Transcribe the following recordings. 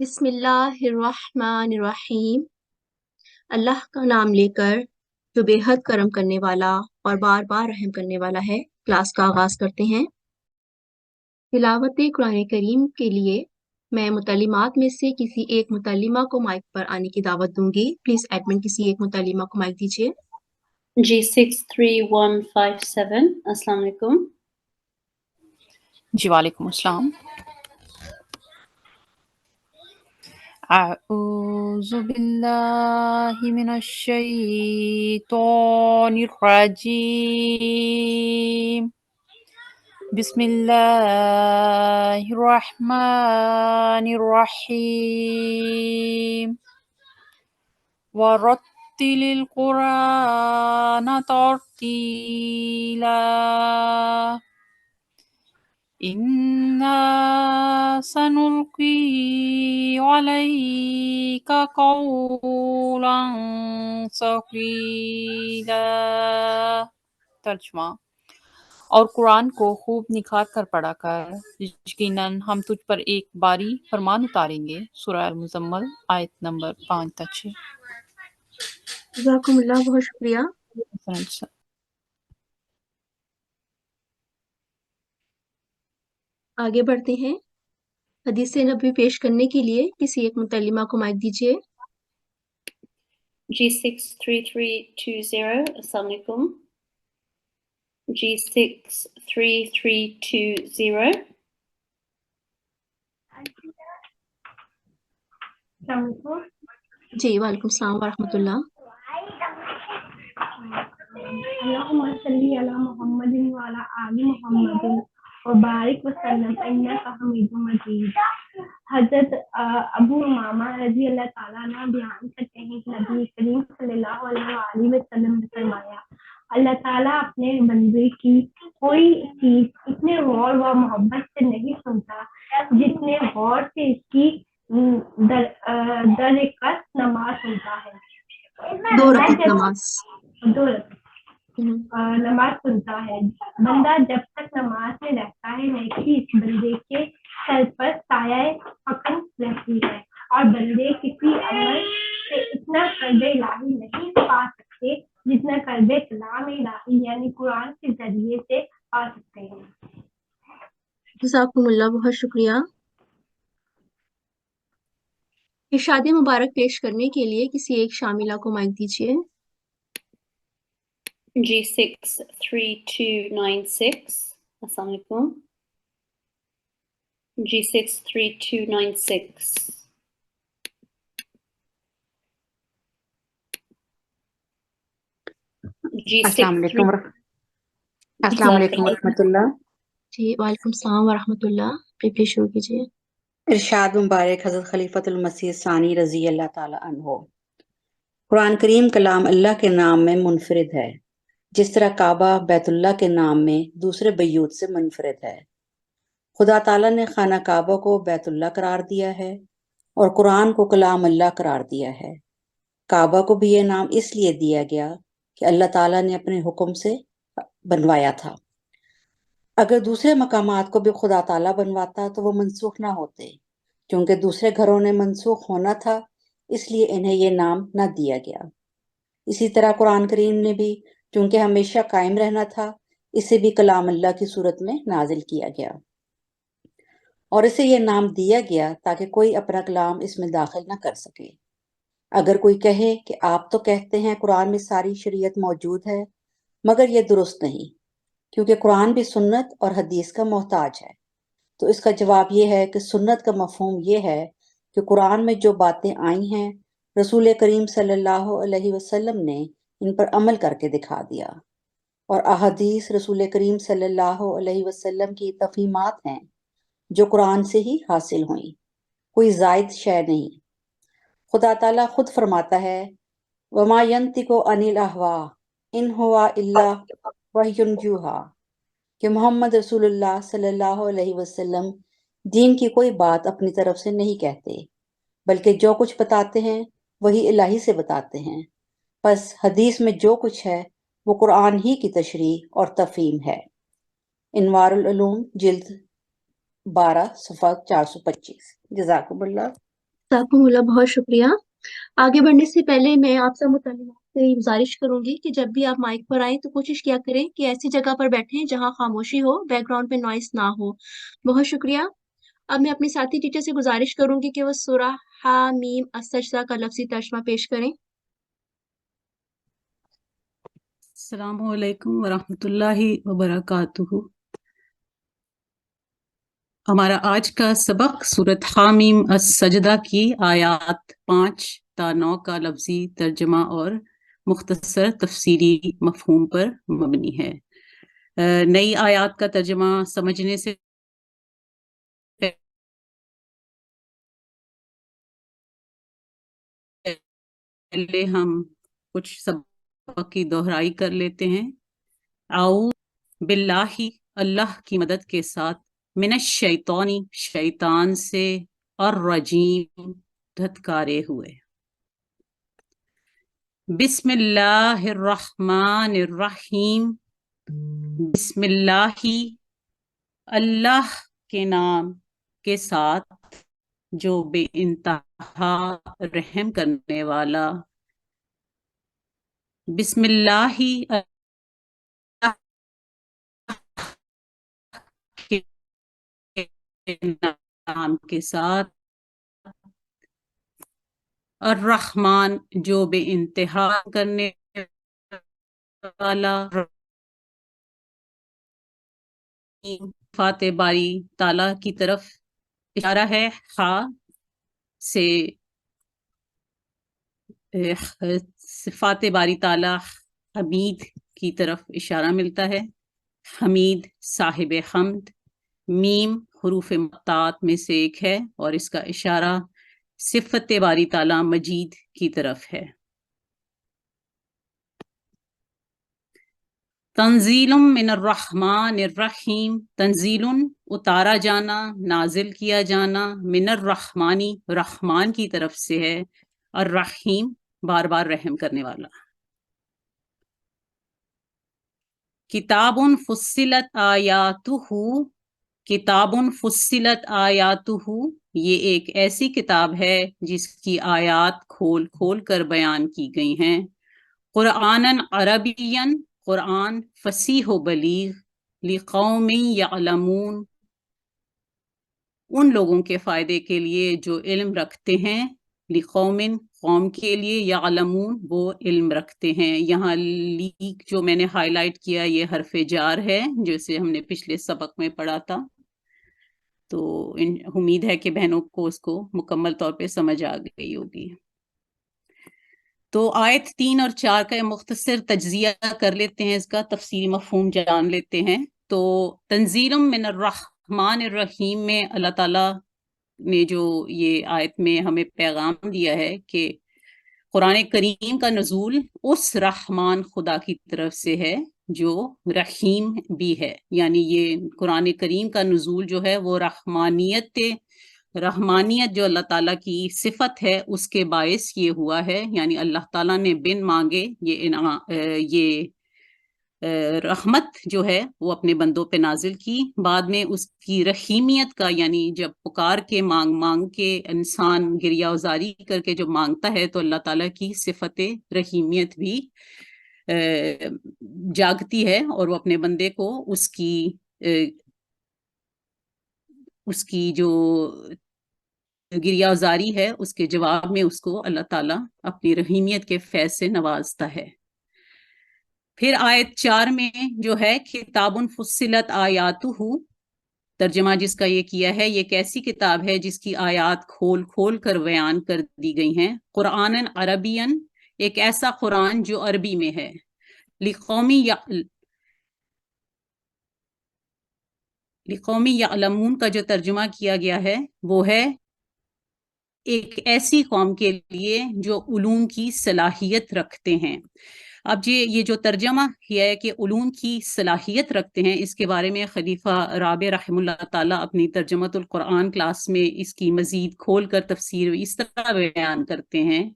بسم اللہ الرحمن الرحیم۔ اللہ کا نام لے کر جو بے حد کرم کرنے والا اور بار بار رحم کرنے والا ہے۔ کلاس کا آغاز کرتے ہیں۔ تلاوت قرآن کریم کے لیے میں متعلمات میں سے کسی ایک متعلمہ کو مائک پر آنے کی دعوت دوں گی۔ پلیز ایڈمن کسی ایک متعلمہ کو مائک دیجیے۔ جی 63157 السلام علیکم۔ جی وعلیکم السلام۔ اعوذ باللہ من الشیطان الرجیم، بسم اللہ الرحمن الرحیم، ورتل القرآن ترتیلا، إنا سنلقي عليك قولا ثقيلا۔ ترجمہ: اور قرآن کو خوب نکھار کر پڑھا کر، یقیناً ہم تجھ پر ایک باری فرمان اتاریں گے۔ سورہ المزمل آیت نمبر 5 تا 6۔ جزاکم اللہ، بہت شکریہ۔ آگے بڑھتے ہیں۔ حدیث نبوی پیش کرنے کے لیے کسی ایک متعلمہ کو مائک دیجیے۔ جی 63320 السلام علیکم۔ جی 63320 جی وعلیکم السلام ورحمۃ اللہ۔ اللہم صلی علی محمد وعلی آل محمد وبارک وسلم انک حمید مجید۔ حضرت ابو امامہ رضی اللہ تعالیٰ عنہ بیان کرتے ہیں کہ نبی کریم صلی اللہ علیہ وآلہ وسلم نے فرمایا، اللہ تعالیٰ اپنے بندے کی کوئی چیز اتنے غور و محبت سے نہیں سنتا جتنے غور سے اس کی درکت نماز سنتا ہے۔ دو رکعت نماز نماز سنتا ہے۔ بندہ جب تک نماز میں رہتا ہے نیکی اس بندے کے سر پر سایہ فکن رہتی ہے، اور بندے کسی عمل سے اتنا قرب الہی نہیں پا سکتے جتنا قرب کلام الہی یعنی قرآن کے ذریعے سے پا سکتے ہیں۔ جزاکم اللہ، بہت شکریہ۔ ارشاد مبارک پیش کرنے کے لیے کسی ایک شاملہ کو مائک دیجیے۔ جی 63296 السلام علیکم۔ جی 63296 جی السلام علیکم السلام علیکم ورحمۃ اللہ۔ جی وعلیکم السلام ورحمۃ اللہ۔ پلیز شروع کیجیے۔ ارشاد مبارک حضرت خلیفۃ المسیح ثانی رضی اللہ تعالی عنہ۔ قرآن کریم کلام اللہ کے نام میں منفرد ہے، جس طرح کعبہ بیت اللہ کے نام میں دوسرے بیوت سے منفرد ہے۔ خدا تعالیٰ نے خانہ کعبہ کو بیت اللہ قرار دیا ہے اور قرآن کو کلام اللہ قرار دیا ہے۔ کعبہ کو بھی یہ نام اس لیے دیا گیا کہ اللہ تعالیٰ نے اپنے حکم سے بنوایا تھا۔ اگر دوسرے مقامات کو بھی خدا تعالیٰ بنواتا تو وہ منسوخ نہ ہوتے، کیونکہ دوسرے گھروں نے منسوخ ہونا تھا، اس لیے انہیں یہ نام نہ دیا گیا۔ اسی طرح قرآن کریم نے بھی چونکہ ہمیشہ قائم رہنا تھا، اسے بھی کلام اللہ کی صورت میں نازل کیا گیا، اور اسے یہ نام دیا گیا تاکہ کوئی اپنا کلام اس میں داخل نہ کر سکے۔ اگر کوئی کہے کہ آپ تو کہتے ہیں قرآن میں ساری شریعت موجود ہے، مگر یہ درست نہیں، کیونکہ قرآن بھی سنت اور حدیث کا محتاج ہے، تو اس کا جواب یہ ہے کہ سنت کا مفہوم یہ ہے کہ قرآن میں جو باتیں آئی ہیں رسول کریم صلی اللہ علیہ وسلم نے ان پر عمل کر کے دکھا دیا، اور احادیث رسول کریم صلی اللہ علیہ وسلم کی تفہیمات ہیں جو قرآن سے ہی حاصل ہوئیں، کوئی زائد شے نہیں۔ خدا تعالیٰ خود فرماتا ہے وَمَا يَنطِقُ عَنِ الْأَهْوَاءِ إِنْ هُوَ إِلَّا وَحْيٌ يُوحَىٰ، کہ محمد رسول اللہ صلی اللہ علیہ وسلم دین کی کوئی بات اپنی طرف سے نہیں کہتے، بلکہ جو کچھ بتاتے ہیں وہی الہی سے بتاتے ہیں۔ پس حدیث میں جو کچھ ہے وہ قرآن ہی کی تشریح اور تفہیم ہے۔ انوار العلوم جلد 12 صفحہ 425۔ جزاکم اللہ۔ जज़ाकुमुल्लाह, बहुत शुक्रिया। आगे बढ़ने से पहले मैं आप सब मुतल्लिमात से गुजारिश करूंगी कि जब भी आप माइक पर आए तो कोशिश किया करें कि ऐसी जगह पर बैठें जहां खामोशी हो, बैकग्राउंड में नॉइस ना हो। बहुत शुक्रिया। अब मैं अपने साथी टीचर से गुजारिश करूंगी कि वो सूरह हामीम अस-सजदा का लफ्ज़ी तर्जुमा पेश करें। अस्सलामुअलैकुम वरहमतुल्लाहि वबरकातुहू। हमारा आज का सबक सूरत हामीम अस-सजदा की आयात 5 ता 9 का लफ्जी तर्जमा और मुख्तसर तफसीरी मफहूम पर मबनी है। नई आयात का तर्जमा समझने से पहले हम कुछ सबक की दोहराई कर लेते हैं। आऊ बिल्लाही, अल्लाह की मदद के साथ, मिनश शैतानी, शैतान से, और रजीम, धत्कारे हुए। बिस्मिल्लाहिर्रहमानिर्रहीम। बिस्मिल्लाही, अल्लाह के नाम के साथ जो बेइंतहा रहम करने वाला। बिस्मिल्लाही, अल्लाह के नाम के साथ, और रहमान जो बेइंतहा करने वाला। फाते बारी ताला की तरफ इशारा है। हा से सिफाते बारी ताला हमीद की तरफ इशारा मिलता है। हमीद साहिब हम्द। मीम हुरूफ मक़तात में से एक है और इसका इशारा सिफत बारी ताला मजीद की तरफ है। तंजीलुम मिनर रहमानिर रहीम। तंजीलुन उतारा जाना, नाजिल किया जाना, मिनर रहमानी रहमान की तरफ से है, और रहीम बार बार रहम करने वाला। किताबुन फुस्सिलत आयातुहु। किताबुन फुस्सिलत आयातुहु, ये एक ऐसी किताब है जिसकी आयात खोल खोल कर बयान की गई हैं। कुरानन अरबियन, कुरान फसीह व बलीग, लिक़ौमिन यअलमून, उन लोगों के फ़ायदे के लिए जो इल्म रखते हैं। लिक़ौमिन, कौम के लिए, यअलमून, वो इल्म रखते हैं। यहाँ लीक जो मैंने हाईलाइट किया ये हरफ़े जार है, जैसे हमने पिछले सबक में पढ़ा था। तो उम्मीद है कि बहनों को उसको मुकम्मल तौर पे समझ आ गई होगी। तो आयत 3 और 4 का मुख्तसर तज्जिया कर लेते हैं, इसका तफसीली मफहूम जान लेते हैं। तो तंजीलुम मिनर रहमानिर रहीम में अल्लाह ताला ने जो ये आयत में हमें पैगाम दिया है कि कुरान करीम का नज़ूल उस रहमान खुदा की तरफ से है जो रहीम भी है। यानी ये कुरान करीम का नज़ूल जो है वो रहमानियत जो अल्लाह ताला की सिफत है उसके बायस ये हुआ है। यानी अल्लाह ताला ने बिन मांगे ये रहमत जो है वो अपने बंदों पे नाजिल की। बाद में उसकी रहीमियत का, यानी जब पुकार के मांग मांग के इंसान गिरिया उजारी करके जो मांगता है तो अल्लाह ताला की सिफत रहीमियत भी जागती है और वो अपने बंदे को उसकी जो गिरियाजारी है उसके जवाब में उसको अल्लाह ताला अपनी रहीमियत के फैज़ से नवाजता है। फिर आयत 4 में जो है किताबुन फुस्सिलत आयातुहु, तर्जमा जिसका ये किया है, ये कैसी किताब है जिसकी आयात खोल खोल कर बयान कर दी गई हैं। कुरानन अरबियन, एक ऐसा कुरान जो अरबी में है। लिक़ौमी यअलमून का जो तर्जुमा किया गया है वो है एक ऐसी कौम के लिए जो उलूम की सलाहियत रखते हैं। अब ये जो तर्जमा किया है कि उलूम की सलाहियत रखते हैं, इसके बारे में खलीफा राबे रहमुल्लाह ताला अपनी तर्जमतुल कुरान क्लास में इसकी मजीद खोल कर तफसीर इस तरह बयान करते हैं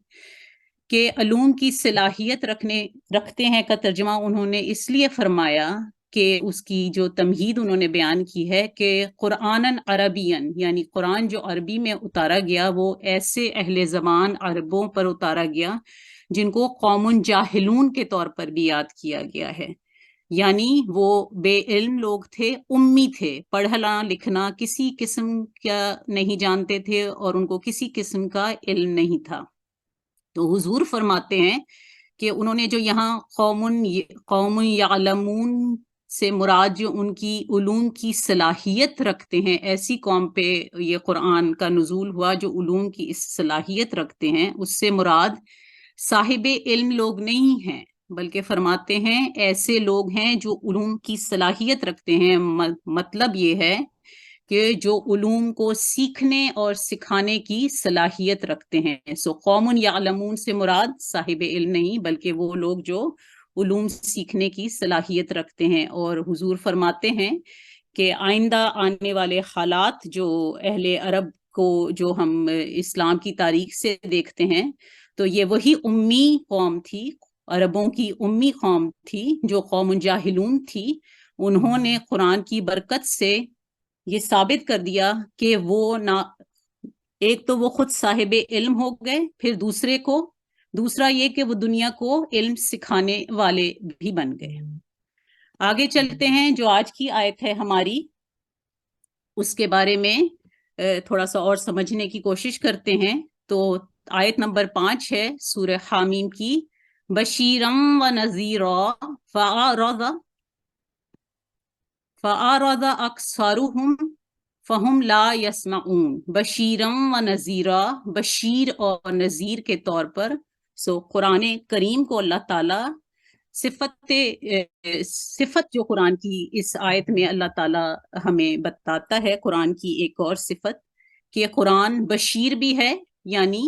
कि उलूम की सलाहियत रखते हैं का तर्जमा उन्होंने इसलिए फरमाया کہ اس کی جو تمہید انہوں نے بیان کی ہے کہ قرآناً عربین، یعنی قرآن جو عربی میں اتارا گیا وہ ایسے اہل زبان عربوں پر اتارا گیا جن کو قوم جاہلون کے طور پر بھی یاد کیا گیا ہے، یعنی وہ بے علم لوگ تھے، امی تھے، پڑھنا لکھنا کسی قسم کا نہیں جانتے تھے اور ان کو کسی قسم کا علم نہیں تھا۔ تو حضور فرماتے ہیں کہ انہوں نے جو یہاں قوم یعلمون سے مراد جو ان کی علوم کی صلاحیت رکھتے ہیں، ایسی قوم پہ یہ قرآن کا نزول ہوا جو علوم کی اس صلاحیت رکھتے ہیں، اس سے مراد صاحب علم لوگ نہیں ہیں، بلکہ فرماتے ہیں ایسے لوگ ہیں جو علوم کی صلاحیت رکھتے ہیں۔ مطلب یہ ہے کہ جو علوم کو سیکھنے اور سکھانے کی صلاحیت رکھتے ہیں۔ سو قوم یعلمون سے مراد صاحب علم نہیں، بلکہ وہ لوگ جو علوم سیکھنے کی صلاحیت رکھتے ہیں۔ اور حضور فرماتے ہیں کہ آئندہ آنے والے حالات جو اہل عرب کو جو ہم اسلام کی تاریخ سے دیکھتے ہیں، تو یہ وہی امی قوم تھی، عربوں کی امی قوم تھی جو قوم جاہلون تھی۔ انہوں نے قرآن کی برکت سے یہ ثابت کر دیا کہ وہ نہ ایک تو وہ خود صاحب علم ہو گئے، پھر دوسرا یہ کہ وہ دنیا کو علم سکھانے والے بھی بن گئے۔ آگے چلتے ہیں، جو آج کی آیت ہے ہماری اس کے بارے میں تھوڑا سا اور سمجھنے کی کوشش کرتے ہیں۔ تو آیت نمبر 5 ہے سورہ حامیم کی، بشیرم و نذیرا فَأَعْرَضَ أَكْثَرُهُمْ فَهُمْ لَا يَسْمَعُونَ۔ بشیرم و نذیرا، بشیر اور نذیر کے طور پر قرآن کریم کو اللہ تعالیٰ صفت جو قرآن کی اس آیت میں اللہ تعالیٰ ہمیں بتاتا ہے، قرآن کی ایک اور صفت کہ قرآن بشیر بھی ہے یعنی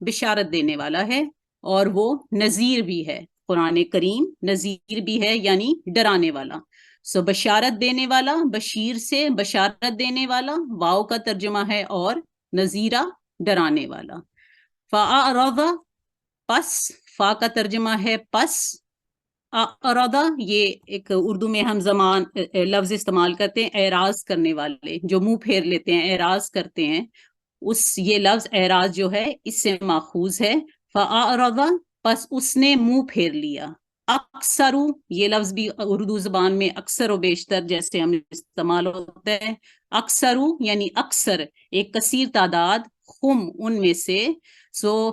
بشارت دینے والا ہے، اور وہ نذیر بھی ہے، قرآن کریم نذیر بھی ہے یعنی ڈرانے والا۔ بشارت دینے والا، بشیر سے بشارت دینے والا، واو کا ترجمہ ہے، اور نذیرہ ڈرانے والا۔ فَأَعْرَضَ، پس، فا کا ترجمہ ہے پس، اعرض یہ ایک اردو میں ہم زمان لفظ استعمال کرتے ہیں اعراض کرنے والے، جو منہ پھیر لیتے ہیں، اعراض کرتے ہیں، یہ لفظ اعراض جو ہے اس سے ماخوذ ہے۔ فَأَعْرَضَ، پس اس نے منہ پھیر لیا۔ اکثرو، یہ لفظ بھی اردو زبان میں اکثر و بیشتر جیسے ہم استعمال ہوتا ہے، اکثرو یعنی اکثر، ایک کثیر تعداد، ہم ان میں سے،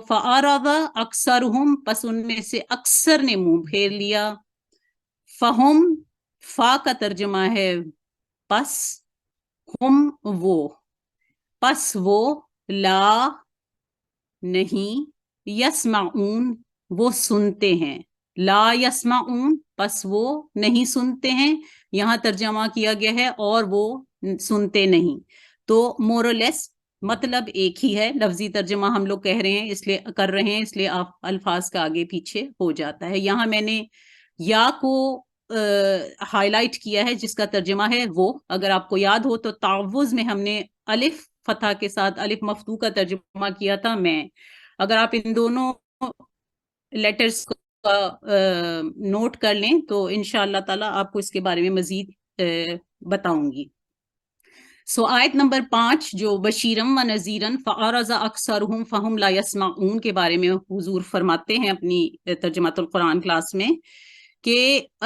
فَأَعْرَضَ أَكْثَرُهُمْ، پس ان میں سے اکثر نے منہ پھیر لیا۔ فہم، فا کا ترجمہ ہے پس، ہم وہ، پس وہ، لا نہیں، یسمعون وہ سنتے ہیں، لا یسمعون پس وہ نہیں سنتے ہیں، یہاں ترجمہ کیا گیا ہے اور وہ سنتے نہیں۔ تو مور اور لیس مطلب ایک ہی ہے، لفظی ترجمہ ہم لوگ کہہ رہے ہیں اس لیے آپ الفاظ کا آگے پیچھے ہو جاتا ہے۔ یہاں میں نے یا کو ہائی لائٹ کیا ہے جس کا ترجمہ ہے وہ، اگر آپ کو یاد ہو تو تعوض میں ہم نے الف فتح کے ساتھ الف مفتوح کا ترجمہ کیا تھا میں۔ اگر آپ ان دونوں لیٹرز کو نوٹ کر لیں تو انشاءاللہ تعالیٰ آپ کو اس کے بارے میں مزید بتاؤں گی۔ آیت نمبر 5 جو بشیرم و نذیرن فَأَعْرَضَ أَكْثَرُهُمْ فَهُمْ لَا يَسْمَعُونَ کے بارے میں حضور فرماتے ہیں اپنی ترجمۃ القرآن کلاس میں کہ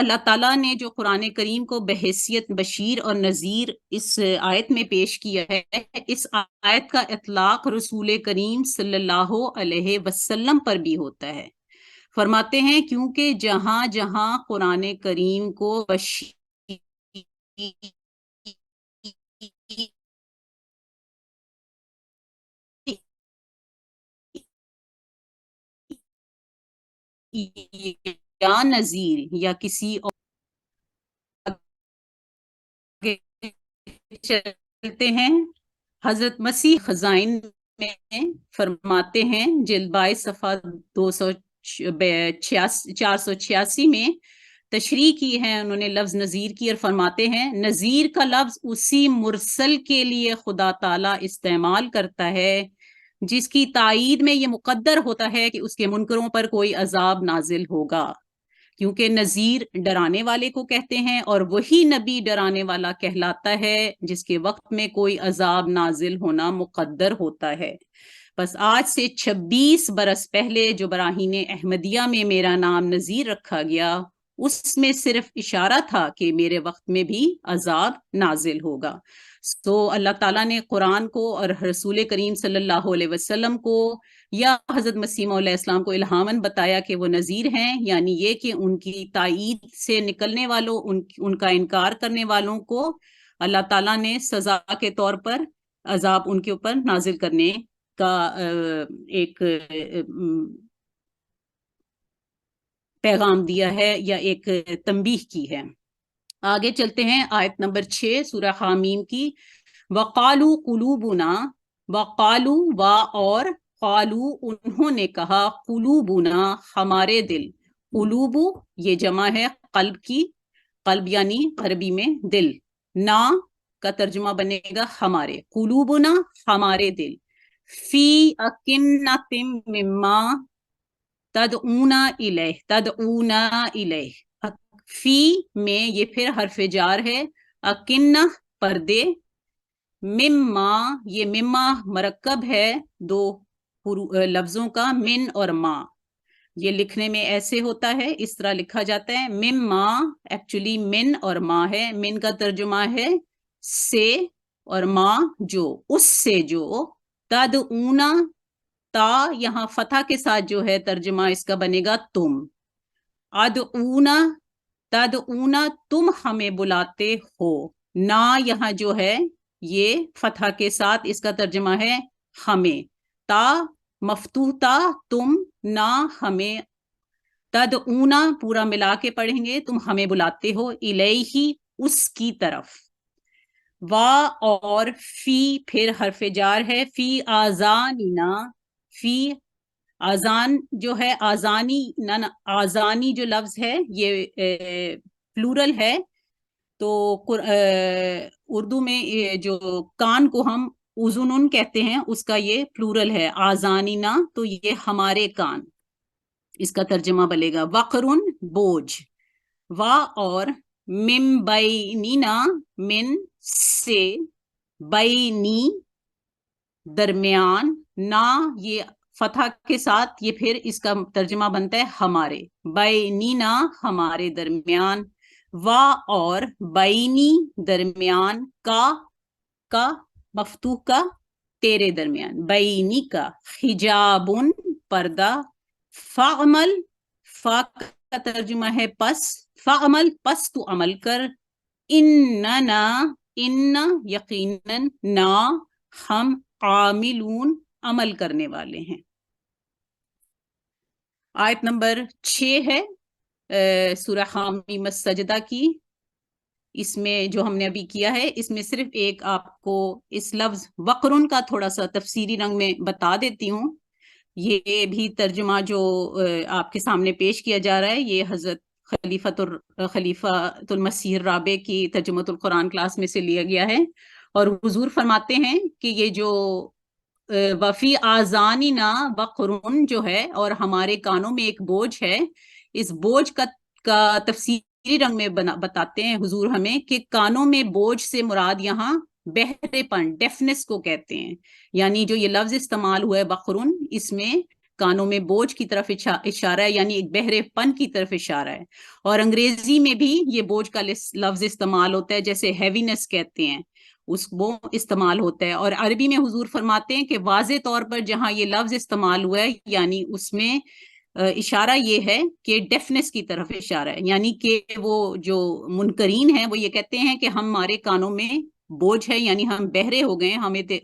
اللہ تعالیٰ نے جو قرآن کریم کو بحیثیت بشیر اور نذیر اس آیت میں پیش کیا ہے، اس آیت کا اطلاق رسول کریم صلی اللہ علیہ وسلم پر بھی ہوتا ہے۔ فرماتے ہیں کیونکہ جہاں جہاں قرآن کریم کو بشیر یا نذیر یا کسی اور چلتے ہیں، حضرت مسیح خزائن میں فرماتے ہیں جلد 22 صفحہ 486 میں تشریح کی ہے انہوں نے لفظ نذیر کی، اور فرماتے ہیں نذیر کا لفظ اسی مرسل کے لیے خدا تعالیٰ استعمال کرتا ہے جس کی تائید میں یہ مقدر ہوتا ہے کہ اس کے منکروں پر کوئی عذاب نازل ہوگا، کیونکہ نذیر ڈرانے والے کو کہتے ہیں اور وہی نبی ڈرانے والا کہلاتا ہے جس کے وقت میں کوئی عذاب نازل ہونا مقدر ہوتا ہے. بس آج سے 26 برس پہلے جو براہین احمدیہ میں میرا نام نذیر رکھا گیا اس میں صرف اشارہ تھا کہ میرے وقت میں بھی عذاب نازل ہوگا. تو اللہ تعالیٰ نے قرآن کو اور رسول کریم صلی اللہ علیہ وسلم کو یا حضرت مسیح علیہ السلام کو الہاماً بتایا کہ وہ نذیر ہیں، یعنی یہ کہ ان کی تائید سے نکلنے والوں، ان کا انکار کرنے والوں کو اللہ تعالیٰ نے سزا کے طور پر عذاب ان کے اوپر نازل کرنے کا ایک پیغام دیا ہے یا ایک تنبیہ کی ہے. آگے چلتے ہیں آیت نمبر 6 سورہ حامیم کی. وَقَالُوا قُلُوبُنَا، وَقَالُوا اور قالو انہوں نے کہا، قلوبنا ہمارے دل. قلوب یہ جمع ہے قلب کی، قلب یعنی عربی میں دل. نا کا ترجمہ بنے گا ہمارے. قلوبنا ہمارے دل. فی اکنۃ مما تدعونا الیہ، تدعونا الیہ. فی میں یہ پھر حرف جار ہے. اکنہ پردے. مما یہ مما مرکب ہے دو لفظوں کا، من اور ما. یہ لکھنے میں ایسے ہوتا ہے، اس طرح لکھا جاتا ہے. مما ایکچولی من اور ما ہے. من کا ترجمہ ہے سے اور ما جو، اس سے جو. تدعونا تا یہاں فتح کے ساتھ جو ہے ترجمہ اس کا بنے گا تم. ادعونا تدعونا تم ہمیں بلاتے ہو. نا یہاں جو ہے یہ فتح کے ساتھ اس کا ترجمہ ہے ہمیں. تا مفتوح تا تم، نا ہمیں. تدعونا پورا ملا کے پڑھیں گے تم ہمیں بلاتے ہو. الیہ اس کی طرف. وا اور فی پھر حرف جار ہے. فی آذاننا، فی آذان جو ہے آذانی، آذانی جو لفظ ہے یہ پلورل ہے. تو اردو میں جو کان کو ہم اذنن کہتے ہیں اس کا یہ پلورل ہے آذانینا، تو یہ ہمارے کان اس کا ترجمہ بنے گا. وقرن بوجھ. وا اور من بینینا من سے، بینی درمیان، نا یہ فتح کے ساتھ یہ پھر اس کا ترجمہ بنتا ہے ہمارے. بینینا ہمارے درمیان. وا اور بینی درمیان، کا مفتوح کا تیرے درمیان، بینی کا. حجابن پردہ. فعمل فا کا ترجمہ ہے پس. فعمل پس تو عمل کر. اننا ان یقیناً نا ہم عاملون عمل کرنے والے ہیں. آیت نمبر 6 ہے سورہ حامیم السجدہ کی. اس میں جو ہم نے ابھی کیا ہے اس میں صرف ایک آپ کو اس لفظ وقرن کا تھوڑا سا تفسیری رنگ میں بتا دیتی ہوں. یہ بھی ترجمہ جو آپ کے سامنے پیش کیا جا رہا ہے یہ حضرت خلیفۃ المسیح الرابع کی ترجمۃ القرآن کلاس میں سے لیا گیا ہے. اور حضور فرماتے ہیں کہ یہ جو وفی آذاننا وقرن جو ہے اور ہمارے کانوں میں ایک بوجھ ہے، اس بوجھ کا تفسیری رنگ میں بتاتے ہیں حضور ہمیں کہ کانوں میں بوجھ سے مراد یہاں بہرے پن، ڈیفنس کو کہتے ہیں. یعنی جو یہ لفظ استعمال ہوا ہے وقرن، اس میں کانوں میں بوجھ کی طرف اشارہ ہے، یعنی ایک بہرے پن کی طرف اشارہ ہے. اور انگریزی میں بھی یہ بوجھ کا لفظ استعمال ہوتا ہے، جیسے ہیوینس کہتے ہیں وہ استعمال ہوتا ہے. اور عربی میں حضور فرماتے ہیں کہ واضح طور پر جہاں یہ لفظ استعمال ہوا ہے یعنی اس میں اشارہ یہ ہے کہ ڈیفنس کی طرف اشارہ ہے. یعنی کہ وہ جو منکرین ہیں وہ یہ کہتے ہیں کہ ہمارے کانوں میں بوجھ ہے، یعنی ہم بہرے ہو گئے،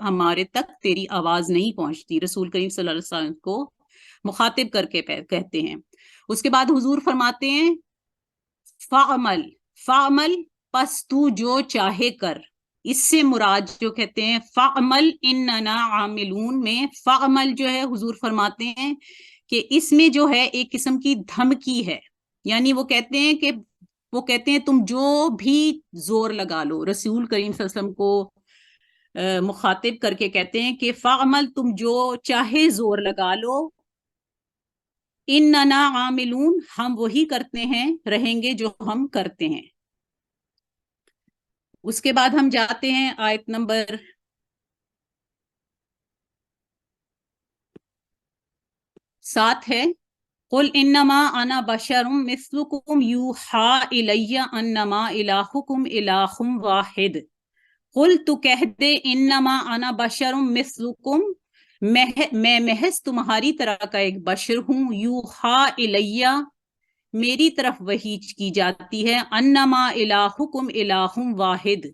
ہمارے تک تیری آواز نہیں پہنچتی. رسول کریم صلی اللہ علیہ وسلم کو مخاطب کر کے کہتے ہیں. اس کے بعد حضور فرماتے ہیں فعمل پس تو جو چاہے کر. اس سے مراد جو کہتے ہیں فعمل اننا عاملون میں فعمل جو ہے حضور فرماتے ہیں کہ اس میں جو ہے ایک قسم کی دھمکی ہے. یعنی وہ کہتے ہیں تم جو بھی زور لگا لو. رسول کریم صلی اللہ علیہ وسلم کو مخاطب کر کے کہتے ہیں کہ فعمل تم جو چاہے زور لگا لو. इन्नना आमिलून, हम वही करते हैं, रहेंगे जो हम करते हैं। उसके बाद हम जाते हैं आयत नंबर 7 है, कुल इन्नमा अना बशरुम मिस्लुकुम यूहा इलैया अन्नमा इलाहुकुम इलाहुम वाहिद। कुल, तू कह दे, इन्नमा अना बशरुम मिस्लुकुम, मैं महज तुम्हारी तरह का एक बशर हूँ, यूहा इलैया, मेरी तरफ वही की जाती है, अन्नमा इलाहुकुम इलाहुम वाहिद,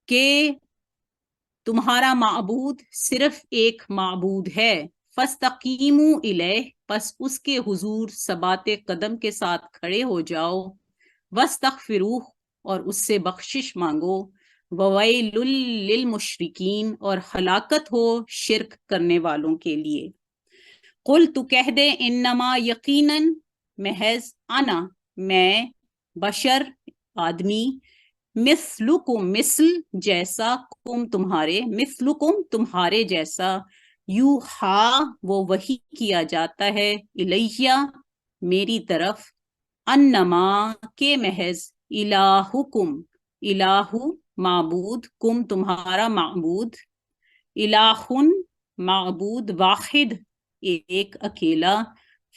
के तुम्हारा माबूद सिर्फ एक माबूद है। फस्तकीमू इलैह, बस उसके हुजूर सबाते कदम के साथ खड़े हो जाओ। वस्तगफिरूह, और उससे बख्शिश मांगो। ववैलुल लिल मुशरिकीन, और हलाकत हो शिरक करने वालों के लिए। कुल, तू कह दे, इन्नमा, यकीनन, महज, अना, मैं, बशर, आदमी, मिस्लुकुम, मिस्ल, जैसा, कुम, तुम्हारे, मिस्लुकुम, तुम्हारे जैसा, यूहा, वो वही किया जाता है, इलैया, मेरी तरफ, अन्नमा, के महज, इलाहुकुम, इलाहु, माबूद, कुम, तुम्हारा माबूद, इलाहुन, माबूद, वाहिद, एक अकेला।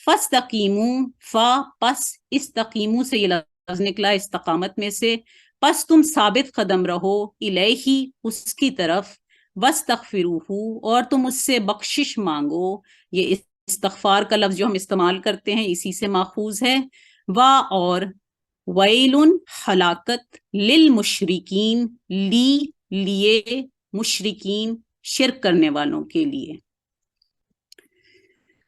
फस्तकीमू, फा, पस, इस्तकीमू से ये लफ्ज निकला इस्तकामत में से, पस तुम साबित कदम रहो, इलैही, उसकी तरफ, वस्तगफिरूहु, और तुम उससे बख्शिश मांगो। ये इस्तगफार का लफ्ज जो हम इस्तेमाल करते हैं इसी से माखूज है। वा, और, वैलुन, हलाकत, लिल मुशरिकीन, ली, लिए, मुशरिकीन, शिरक करने वालों के लिए।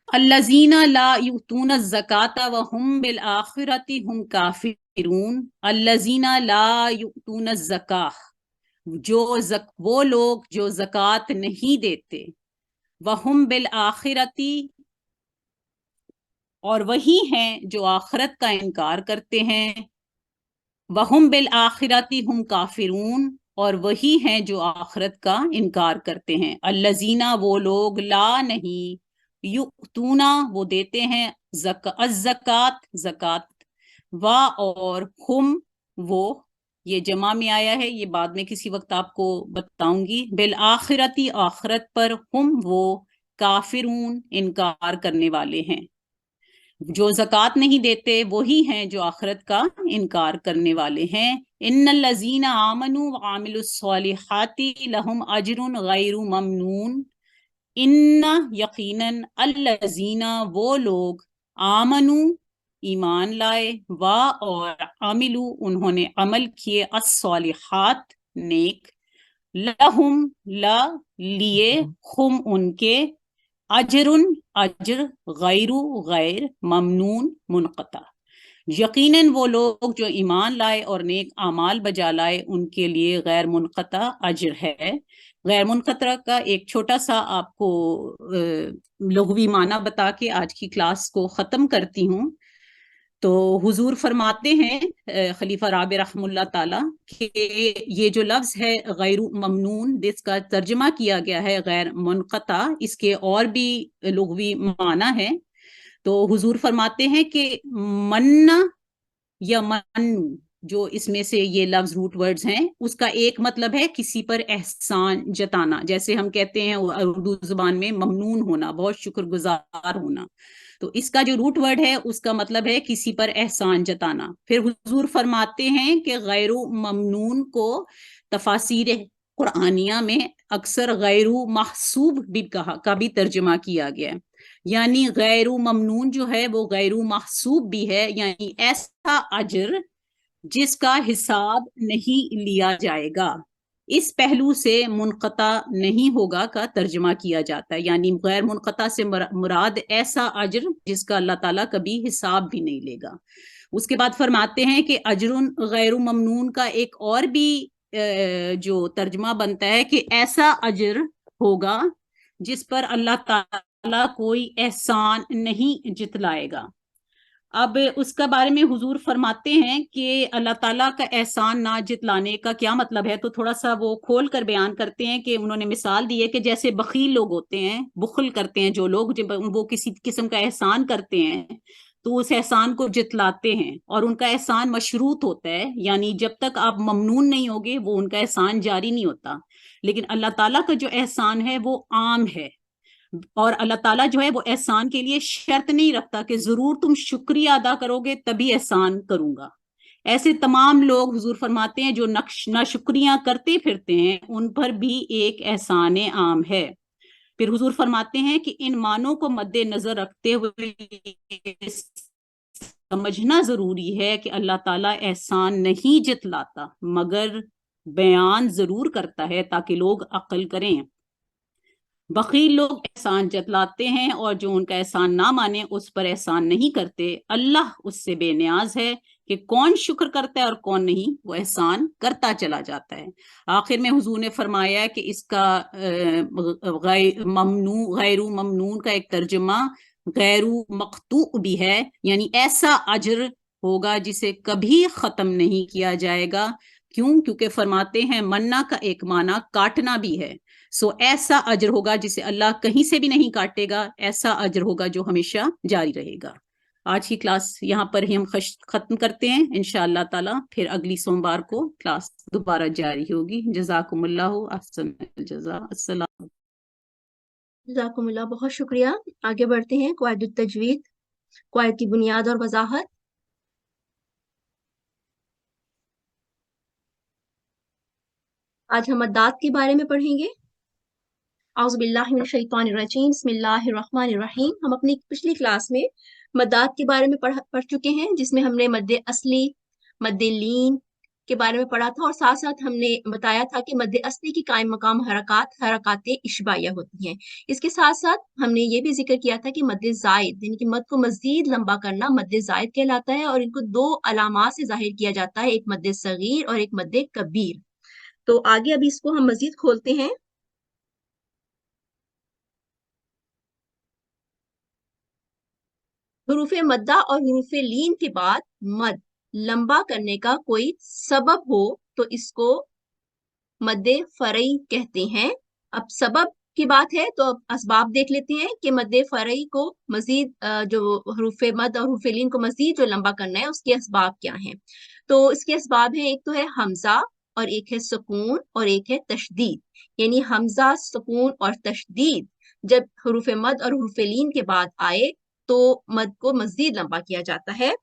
अल्लज़ीना ला युतून ज़काता व हुम बिल आखिरति हुम काफिरून। अल्लज़ीना ला युतून ज़काह, वो लोग जो ज़कात नहीं देते, व हुम बिल आखिरति, और वही हैं जो आखिरत का इनकार करते हैं, वहुम बिल आखिरती हुम काफिरून, और वही हैं जो आखिरत का इनकार करते हैं। अल्लज़ीना, वो लोग, ला, नहीं, युतूना, वो देते हैं, ज़कात, ज़कात, वा, और, हुम, वो, ये जमा में आया है, ये बाद में किसी वक्त आपको बताऊंगी। बिल आखिरती, आखिरत पर, हुम, वो, काफिरून, इनकार करने वाले हैं। जो ज़कात नहीं देते वही हैं जो आखिरत का इनकार करने वाले हैं। इन्नल्लज़ीना आमनू व आमिलुस्सॉलिहाति लहुम अजरुन गैरु ममनून। इन्ना, यकीनन, अल्लज़ीना, वो लोग, आमनू, ईमान लाए, वा, और, आमिलू, उन्होंने अमल किए, अस्सॉलिहात, नेक, लहुम, ला, लिए, हुम, उनके, अजरुन, अजर, गैरु, गैर, ममनून, मुनक़ता, यकीनन वो लोग जो ईमान लाए और नेक आमाल बजा लाए उनके लिए गैर मुनक़ता अजर है। गैर मुनक़ता का एक छोटा सा आपको लुग़वी माना बता के आज की क्लास को ख़त्म करती हूँ। तो हुजूर फरमाते हैं खलीफा राबि रहमुल्लाह ताला कि ये जो लफ्ज़ है गैरु ममनून, जिसका तर्जमा किया गया है गैर मुनक़ता, इसके और भी लुग़वी माना है। तो हुजूर फरमाते हैं कि मन्ना या मन्नू, जो इसमें से ये लफ्ज रूट वर्ड्स हैं, उसका एक मतलब है किसी पर एहसान जताना, जैसे हम कहते हैं उर्दू जुबान में ममनून होना, बहुत शुक्रगुजार होना। तो इसका जो रूट वर्ड है उसका मतलब है किसी पर एहसान जताना। फिर हुजूर फरमाते हैं कि गैरु ममनून को तफासीर कुरानिया में अक्सर गैरु महसूब भी का भी तर्जुमा किया गया है, यानी गैरु ममनून जो है वो गैरु महसूब भी है, यानी ऐसा अजर जिसका हिसाब नहीं लिया जाएगा। इस पहलू से मुनक़ता नहीं होगा का तर्जुमा किया जाता है, यानी गैर मुनक़ता से मुराद ऐसा अजर जिसका अल्लाह ताला कभी हिसाब भी नहीं लेगा। उसके बाद फरमाते हैं कि अजरुन गैरु ममनून का एक और भी जो तर्जुमा बनता है कि ऐसा अजर होगा जिस पर अल्लाह ताला कोई एहसान नहीं जितलाएगा। اب उसका बारे में हुजूर फरमाते हैं कि अल्लाह ताला का एहसान ना जितलाने का क्या मतलब है, तो थोड़ा सा वो खोल कर बयान करते हैं कि उन्होंने मिसाल दी है कि जैसे बखील लोग होते हैं, बुखल करते हैं जो लोग, जब वो किसी किस्म का एहसान करते हैं तो उस एहसान को जितलाते हैं और उनका एहसान मशरूत होता है, यानी जब तक आप ममनून नहीं होगे वो उनका एहसान जारी नहीं होता। लेकिन अल्लाह ताला का जो एहसान है वो आम है, और अल्लाह ताला जो है वो एहसान के लिए शर्त नहीं रखता कि जरूर तुम शुक्रिया अदा करोगे तभी एहसान करूंगा। ऐसे तमाम लोग हुजूर फरमाते हैं जो नाशुक्रियां करते फिरते हैं, उन पर भी एक एहसान आम है। फिर हुजूर फरमाते हैं कि इन मानों को मद्देनजर रखते हुए समझना जरूरी है कि अल्लाह ताला एहसान नहीं जितलाता मगर बयान जरूर करता है ताकि लोग अक्ल करें। बखील लोग एहसान जतलाते हैं और जो उनका एहसान ना माने उस पर एहसान नहीं करते। अल्लाह उससे बेनियाज है कि कौन शुक्र करता है और कौन नहीं, वो एहसान करता चला जाता है। आखिर में हुजूर ने फरमाया कि इसका गैरू ममनून का एक तर्जुमा गैरू मकतू भी है, यानी ऐसा अजर होगा जिसे कभी खत्म नहीं किया जाएगा। क्यों? क्योंकि फरमाते हैं मन्ना का एक माना काटना भी है। सो ऐसा अजर होगा जिसे अल्लाह कहीं से भी नहीं काटेगा, ऐसा अजर होगा जो हमेशा जारी रहेगा। आज की क्लास यहाँ पर ही हम खत्म करते हैं। इंशाअल्लाह ताला फिर अगली सोमवार को क्लास दोबारा जारी होगी। जज़ाकुमुल्लाहु अहसनुल जज़ा। अस्सलाम। जज़ाकुमुल्लाह, बहुत शुक्रिया। आगे बढ़ते हैं क़वाइदुत तजवीद, क़वाइद की बुनियाद और वजाहत। आज हम अद्दात के बारे में पढ़ेंगे। औज़ु बिल्लाहि मिनश शैतानिर रजीम, बिस्मिल्लाहिर रहमानिर रहीम। हम अपनी पिछली क्लास में मद्दात के बारे में पढ़ चुके हैं, जिसमें हमने मद्दे असली, मद्दे लीन के बारे में पढ़ा था और साथ साथ हमने बताया था कि मद्दे असली की कायम मकाम हरकाते इशबाइया होती हैं। इसके साथ साथ हमने ये भी जिक्र किया था कि मद्दे जायद यानी कि मद को मजीद लंबा करना मद्दे जायद कहलाता है और इनको दो अलामात से जाहिर किया जाता है, एक मद्दे सगीर और एक मद्दे कबीर। तो आगे अभी इसको हम मजीद खोलते हैं। हुरूफ मद्दा और हुरूफ लीन के बाद मद लंबा करने का कोई सबब हो तो इसको मद्दे फरई कहते हैं। अब सबब की बात है तो अब असबाब देख लेते हैं कि मद्दे फरई को मजीद जो हुरूफ मद और हुरूफ लीन को मजीद जो लंबा करना है उसके असबाब क्या हैं। तो इसके असबाब हैं, एक तो है हमजा और एक है सुकून और एक है तशदीद। यानी हमजा, सुकून और तशदीद जब हुरूफ मद और हुरूफ लीन के बाद आए तो मद को मजीद लंबा किया जाता है।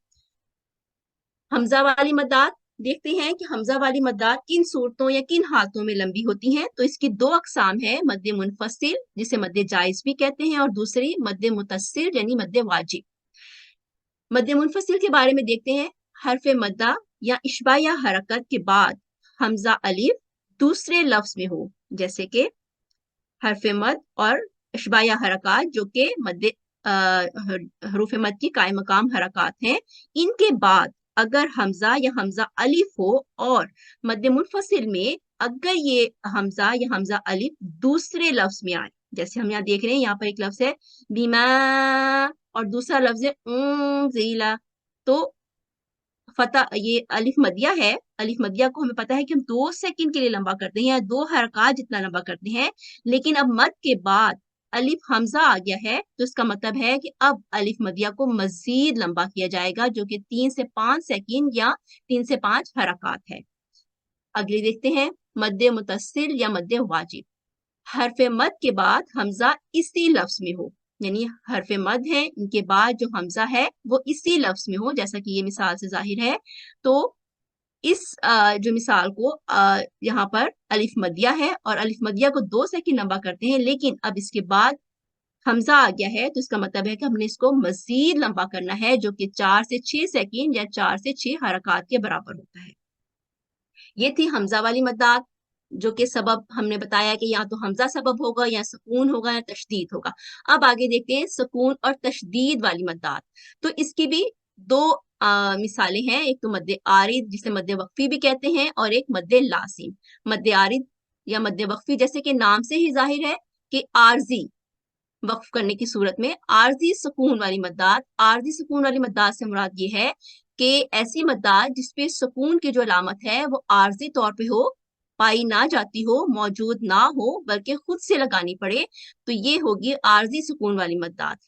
हमजा वाली मद्दात देखते हैं कि हमजा वाली मद्दात किन सूरतों या किन हालतों में लंबी होती हैं। तो इसकी दो अकसाम है, मद्दे मुनफसिल जिसे मद्दे जायज भी कहते हैं और दूसरी मद्दे मुतस्सिल यानी मद्दे वाजिब। मद्दे मुनफसिल के बारे में देखते हैं। हरफ मद्दा या इशबा या हरकत के बाद हमजा अलिफ दूसरे लफ्ज में हो, जैसे कि हरफ मद और इशबा या हरकत जो कि मद्दे हरूफ मद की कायम मकाम हरकत हैं, इनके बाद अगर हमजा या हमजा अलिफ हो और मद्दे मुनफसिल में अगर ये हमजा या हमजा अलिफ दूसरे लफ्ज में आए, जैसे हम यहाँ देख रहे हैं, यहाँ पर एक लफ्ज है बीमा और दूसरा लफ्ज है ज़ीला, तो फता ये अलिफ मदिया है। अलिफ मदिया को हमें पता है कि हम 2 सेकंड के लिए लंबा करते हैं या 2 हरकत जितना लंबा करते हैं, लेकिन अब मद के बाद अलिफ हमजा आ गया है तो इसका मतलब है कि अब अलिफ मदिया को मजीद लंबा किया जाएगा, जो कि 3 से 5 सेकंड या 3 से 5 हरकत है। अगली देखते हैं मद्दे मुतस्सिल या मद्दे वाजिब। हरफ मद के बाद हमजा इसी लफ्ज में हो, यानी हरफ मद है इनके बाद जो हमजा है वो इसी लफ्ज में हो, जैसा कि ये मिसाल से जाहिर है। तो इस जो मिसाल को यहाँ पर अलिफ मदिया है और अलिफ मदिया को 2 सेकंड लंबा करते हैं, लेकिन अब इसके बाद हमजा आ गया है तो इसका मतलब है कि हमने इसको मजीद लंबा करना है, जो कि 4 से 6 सेकंड या 4 से 6 हरकत के बराबर होता है। ये थी हमजा वाली मद्दात, जो कि सबब हमने बताया कि या तो हमजा सबब होगा या सुकून होगा या तशदीद होगा। अब आगे देखते हैं सुकून और तशदीद वाली मद्दात। तो इसकी भी दो मिसालें हैं, एक तो मद्दे आरिद जिसे मद्दे वक्फी भी कहते हैं और एक मद्दे लासिम। मद्दे आरिद या मद्दे वक्फी जैसे कि नाम से ही जाहिर है कि आरजी वक्फ करने की सूरत में आर्जी सुकून वाली मद्दात, आर्जी सुकून वाली मद्दात से मुराद ये है कि ऐसी मद्दात जिसपे सुकून की जो अलामत है वो आर्जी तौर पे हो, पाई ना जाती हो, मौजूद ना हो, बल्कि खुद से लगानी पड़े, तो ये होगी आर्जी सुकून वाली मद्दात।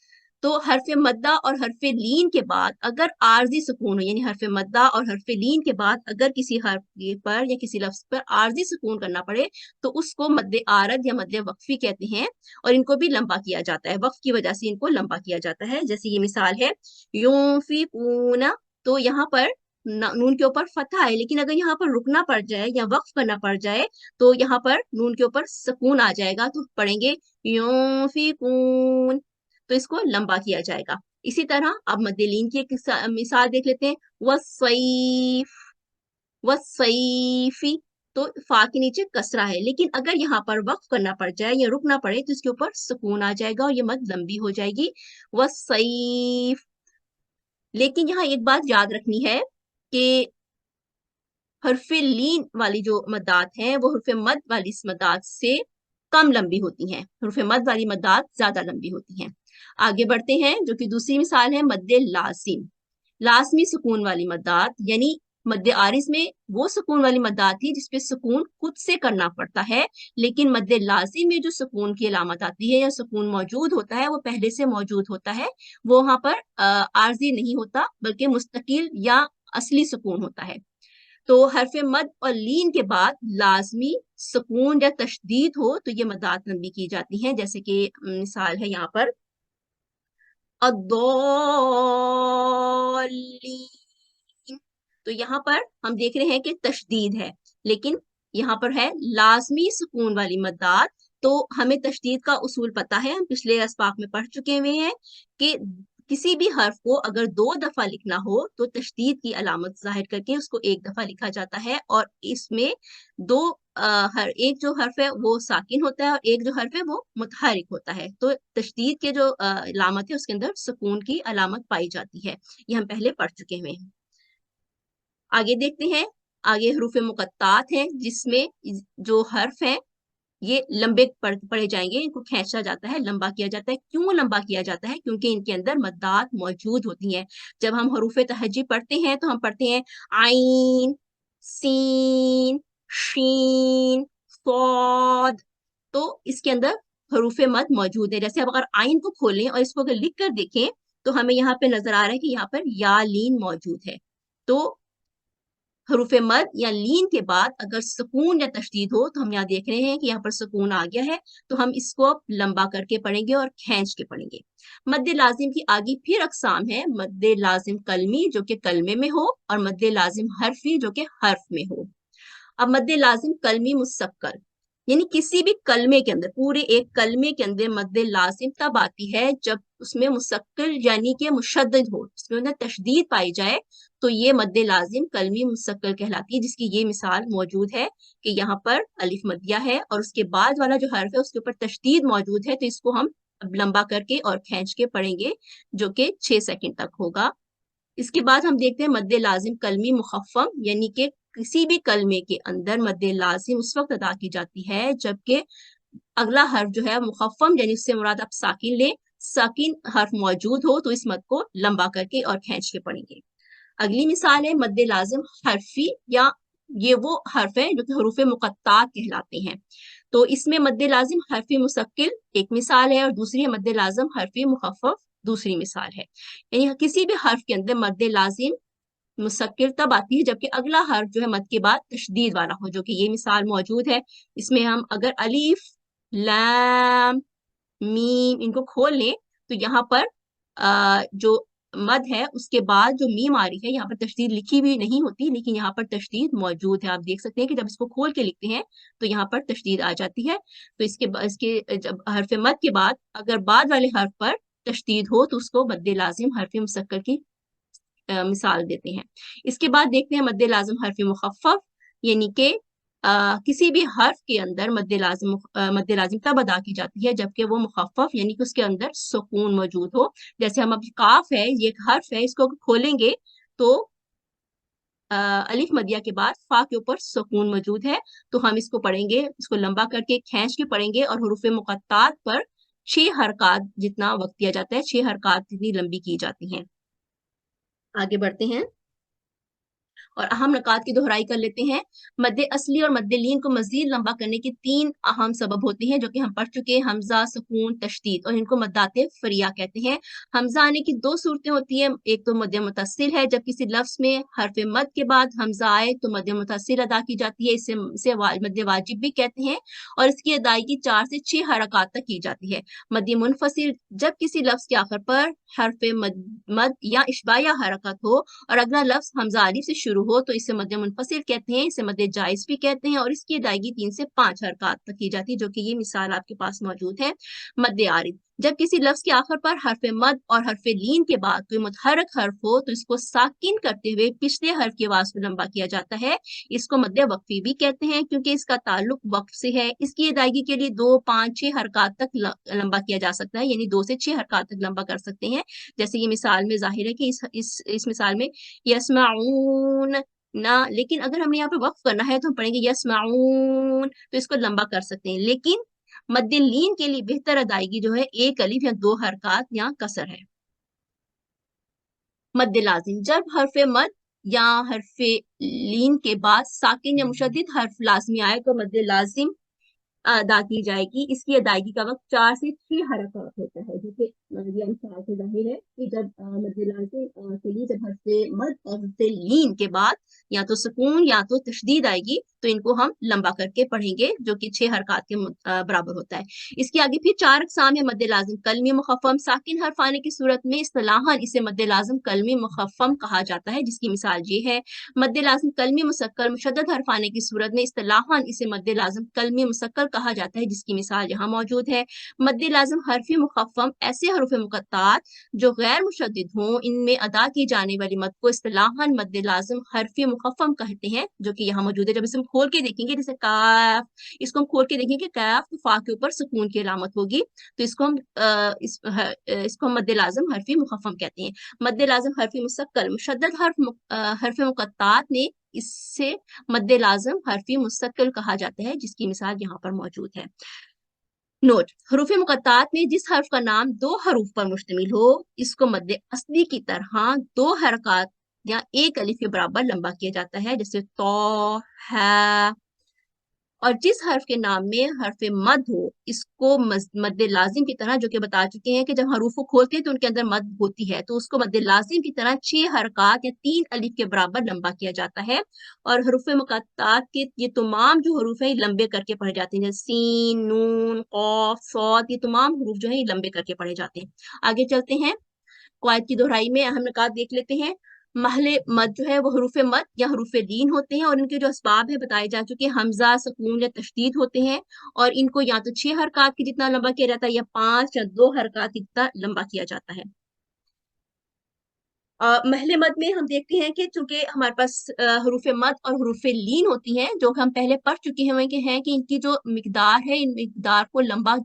तो हरफ मद्दा और हरफ लीन के बाद अगर आर्जी सुकून हो, यानी हरफ मद्दा और हरफ लीन के बाद अगर किसी हर्फ पर या किसी लफ्ज पर आर्जी सुकून करना पड़े तो उसको मद्दे आरद या मद्दे वक्फी कहते हैं, और इनको भी लंबा किया जाता है, वक्फ की वजह से इनको लंबा किया जाता है। जैसे ये मिसाल है यूनफिकूना, तो यहाँ पर नून के ऊपर फतहा है, लेकिन अगर यहाँ पर रुकना पड़ जाए या वक्फ करना पड़ जाए तो यहाँ पर नून के ऊपर सुकून आ जाएगा, तो पढ़ेंगे यूनफिकून, तो इसको लंबा किया जाएगा। इसी तरह अब मद्देलीन की एक मिसाल देख लेते हैं, वसैफ, वसैफी, तो फा के नीचे कसरा है, लेकिन अगर यहाँ पर वक्फ करना पड़ जाए या रुकना पड़े तो इसके ऊपर सुकून आ जाएगा और ये मद लंबी हो जाएगी, वसैफ। लेकिन यहाँ एक बात याद रखनी है कि हरफे लीन वाली जो मद्दात हैं वो हरफे मद वाली इस मद्दात से कम लंबी होती हैं, हरफे मद वाली मद्दात ज्यादा लंबी होती हैं। आगे बढ़ते हैं, जो कि दूसरी मिसाल है मद्दे लाजिम, लाजमी सुकून वाली मद्दात, यानी मद्दे आरिज में वो सुकून वाली मद्दात थी जिसपे सुकून खुद से करना पड़ता है, लेकिन मद्दे लाजिम में जो सुकून की अलामत आती है या सुकून मौजूद होता है वो पहले से मौजूद होता है, वो वहां पर आर्जी नहीं होता बल्कि मुस्तकिल या असली सुकून होता है। तो हरफ मद और लीन के बाद लाजमी सुकून या तशदीद हो तो ये मद्दात लंबी की जाती हैं, जैसे कि मिसाल है यहाँ पर अद्दौलीन, तो यहाँ पर हम देख रहे हैं कि तशदीद है, लेकिन यहाँ पर है लाजमी सुकून वाली मद्दात। तो हमें तशदीद का उसूल पता है, हम पिछले अस्पाक में पढ़ चुके हुए हैं कि किसी भी हर्फ को अगर 2 दफा लिखना हो तो तशदीद की अलामत जाहिर करके उसको 1 दफा लिखा जाता है, और इसमें दो हर एक जो हर्फ है वो साकिन होता है और एक जो हर्फ है वो मुतहरिक होता है। तो तशदीद के जो अलामत है उसके अंदर सुकून की अलामत पाई जाती है, ये हम पहले पढ़ चुके हुए हैं। आगे देखते हैं, आगे हरूफ मुकत्तात हैं जिसमें जो हर्फ है ये लंबे पढ़े जाएंगे, इनको खींचा जाता है, लंबा किया जाता है। क्यों लंबा किया जाता है? क्योंकि इनके अंदर मद्दात मौजूद होती हैं। जब हम हरूफ तहज्जी पढ़ते हैं तो हम पढ़ते हैं आइन, सीन, शीन, सौद, तो इसके अंदर हरूफ मद मौजूद है। जैसे अब अगर आइन को खोलें और इसको अगर लिख कर देखें तो हमें यहाँ पे नजर आ रहा है कि यहाँ पर या लीन मौजूद है। तो हरूफ मद या लीन के बाद अगर सुकून या तशदीद हो तो हम यहाँ देख रहे हैं कि यहाँ पर सुकून आ गया है, तो हम इसको लंबा करके पढ़ेंगे और खींच के पढ़ेंगे। मद्दे लाजिम की आगे फिर अकसाम है, मद्दे लाजिम कलमी जो कि कलमे में हो और मद्दे लाजिम हर्फी जो कि हर्फ में हो। अब मद्दे लाजिम कलमी मुसक्कर, यानी किसी भी कलमे के अंदर, पूरे एक कलमे के अंदर मद्दे लाजिम तब आती है जब उसमें मुसक्कर यानी कि मुशद्दद हो, उसमें अंदर तशदीद पाई जाए, तो ये मद्दे लाजिम कलमी मुसक्कर कहलाती है, जिसकी ये मिसाल मौजूद है कि यहाँ पर अलिफ मदिया है और उसके बाद वाला जो हर्फ है उसके ऊपर तशदीद मौजूद है, तो इसको हम अब लंबा करके और खींच के पढ़ेंगे जो कि 6 सेकंड तक होगा। इसके बाद हम देखते हैं मद्दे लाजिम कलमी मुखफ़्फ़म, यानी कि किसी भी कलमे के अंदर मद्दे लाजिम उस वक्त अदा की जाती है जबकि अगला हर्फ जो है मुखफ़्फ़म, यानी उससे मुराद आप साकिन ले, साकिन हर्फ मौजूद हो तो इस मद को लंबा करके और खींच के पढ़ेंगे। अगली मिसाल है मद्दे लाजिम हर्फी, या ये वो हर्फ है जो कि हरूफ मुक़त्तात कहलाते हैं। तो इसमें मद्दे लाजिम हर्फी मुसक्किल एक मिसाल है और दूसरी है मद्दे लाजिम हर्फी मुखफ़्फ़फ दूसरी मिसाल है। यानी किसी भी हर्फ के अंदर मद्दे लाजिम मुसक्किल तब आती है जबकि अगला हर्फ जो है मद के बाद तशदीद वाला हो, जो कि ये मिसाल मौजूद है। इसमें हम अगर अलीफ, लाम, मीम इनको खोल लें तो यहाँ पर जो मद है उसके बाद जो मीम आ रही है, यहाँ पर तशदीद लिखी भी नहीं होती लेकिन यहाँ पर तशदीद मौजूद है। आप देख सकते हैं कि जब इसको खोल के लिखते हैं तो यहाँ पर तशदीद आ जाती है। तो इसके जब हर्फ मद के बाद अगर बाद वाले हर्फ पर तशदीद हो तो उसको मद्दे लाजिम हर्फ मुसक्कर की मिसाल देते हैं। इसके बाद देखते हैं मद्दे लाजिम हर्फ मुखफ़्फ़फ, यानी कि किसी भी हर्फ के अंदर मद्दे लाजिम तब अदा की जाती है जबकि वो मुखफ़्फ़फ यानी कि उसके अंदर सुकून मौजूद हो। जैसे हम अब काफ है, ये एक हर्फ है, इसको खोलेंगे तो अलिफ मदिया के बाद फा के ऊपर सुकून मौजूद है, तो हम इसको पढ़ेंगे, इसको लंबा करके खींच के पढ़ेंगे और हुरूफ मुक़त्तात पर 6 हरकत जितना वक्त दिया जाता है, 6 हरकत जितनी लंबी की जाती हैं। आगे बढ़ते हैं और अहम नकात की दोहराई कर लेते हैं। मद्द असली और मद्द लीन को मजीद लंबा करने के 3 अहम सबब होते हैं जो कि हम पढ़ चुके हैं, हमजा, सुकून, तशदीद, और इनको मद्दाते फरिया कहते हैं। हमजा आने की 2 सूरतें होती हैं, एक तो मद्द मुतस्सिल है, जब किसी लफ्ज में हरफ मद के बाद हमजा आए तो मद्द मुतस्सिल अदा की जाती है, इसे मद्द वाजिब भी कहते हैं, और इसकी अदायगी 4 से 6 हरकत तक की जाती है। मद्द मुनफसिल, जब किसी लफ्ज के आखिर पर हरफ मद या इशबाया हरकत हो और अगला लफ्ज हमजा अलिफ से शुरू हो तो इसे मद्द मुनफसिल कहते हैं, इसे मद्द जायज भी कहते हैं, और इसकी अदायगी 3 से 5 हरकत तक की जाती है, जो कि ये मिसाल आपके पास मौजूद है। मद्द आरिद, जब किसी लफ्ज के आखिर पर हरफ मद और हरफ लीन के बाद कोई मुतहरक हर्फ हो तो इसको साकिन करते हुए पिछले हर्फ की आवाज को लंबा किया जाता है, इसको मद्द वक्फी भी कहते हैं क्योंकि इसका ताल्लुक वक्फ से है। इसकी अदायगी के लिए 2, 5, 6 हरकत तक लंबा किया जा सकता है, यानी 2 से 6 हरकत तक लंबा कर सकते हैं। जैसे ये मिसाल में जाहिर है कि इस मिसाल में यस्माऊन ना, लेकिन अगर हमने यहाँ पे वक्फ करना है तो हम पढ़ेंगे यस्माऊन, तो इसको लंबा कर सकते हैं। लेकिन मद्द लीन के लिए बेहतर अदायगी जो है 1 अलिफ या 2 हरकत या कसर है। मद्द लाजिम, जब हरफ मद या हरफ लीन के बाद साकिन या मुशद्दिद हर्फ लाजमी आए तो मद्द लाजिम अदा की जाएगी। इसकी अदायगी का वक्त 4 से 6 हरकत होता है, जो कि से जाहिर है कि जब मद्द लाजिम के लिए जब हर्फ मद और हर्फ लीन के बाद या तो सुकून या तो तशदीद आएगी तो इनको हम लंबा करके पढ़ेंगे, जो कि 6 हरकत के बराबर होता है। इसके आगे फिर 4 अक़साम है मद्द लाजिम। कलमी मुखफ़्फ़म, साकिन हर्फ आने की सूरत में इस्तिलाहन इसे मद्द लाजिम कलमी मुखफ़्फ़म कहा जाता है, जिसकी मिसाल ये है। मद्द लाजिम कलमी मुसक्कर मुशद्दद हर्फ आने की सूरत में इस्तिलाहन इसे मद्द लाजिम कलमी मुसक्कर कहा जाता है, जिसकी मिसाल यहाँ मौजूद है। मद्द लाजिम हरफी मुखफ़्फ़म ऐसे हरूफ मुक़त्तात जो गैर मुशद्दिद हों, इनमें अदा की जाने वाली मद को इस्तिलाहन मद्द लाजिम हरफी मुखफ़्फ़म कहते हैं, जो कि यहाँ मौजूद है। जब इसे हम खोल के देखेंगे, जैसे काफ, इसको हम खोल के देखेंगे काफ तो फा के ऊपर सुकून की अलामत होगी, तो इसको हम मद्द लाजिम हरफी मुखफ़्फ़म कहते हैं। मद्द लाजिम हरफी मुसक्कर मुशद्दद हरफ मुक़त्तात ने इससे मद्द लाजिम हरफी मुस्तकिल कहा जाता है, जिसकी मिसाल यहाँ पर मौजूद है। नोट, हरूफ मुक़त्तात में जिस हर्फ का नाम 2 हरूफ पर मुश्तमिल हो इसको मद्द असली की तरह 2 हरकत या 1 अलिफ के बराबर लंबा किया जाता है, जैसे तो, है। और जिस हर्फ के नाम में हर्फ मद हो इसको मद्द लाजिम की तरह, जो कि बता चुके हैं कि जब हरूफ को खोलते हैं तो उनके अंदर मद होती है, तो उसको मद्द लाजिम की तरह 6 हरकत या 3 अलिफ के बराबर लंबा किया जाता है। और हरूफ मुक़त्तात के ये तमाम जो हरूफ हैं लंबे करके पढ़े जाते हैं, जैसे सीन, नून, क़ाफ, सॉद, ये तमाम हरूफ जो है ये लंबे करके पढ़े जाते हैं। आगे चलते हैं, क़वाइद की दोहराई में अहम नुकात देख लेते हैं। महले मद जो है वो हरूफ मद या हरूफ लीन होते हैं और इनके जो असबाब है बताए जा चुके हैं, हमजा, सुकून या तशदीद होते हैं, और इनको या तो 6 हरकत की जितना लंबा किया जाता है या 5 या 2 हरकत की जितना लंबा किया जाता है। महले मद में हम देखते हैं कि चूंकि हमारे पास हरूफ मद और हरूफ लीन होती हैं, जो हम पहले पढ़ चुके हैं कि इनकी जो मिकदार है, इन मिकदार को लंबा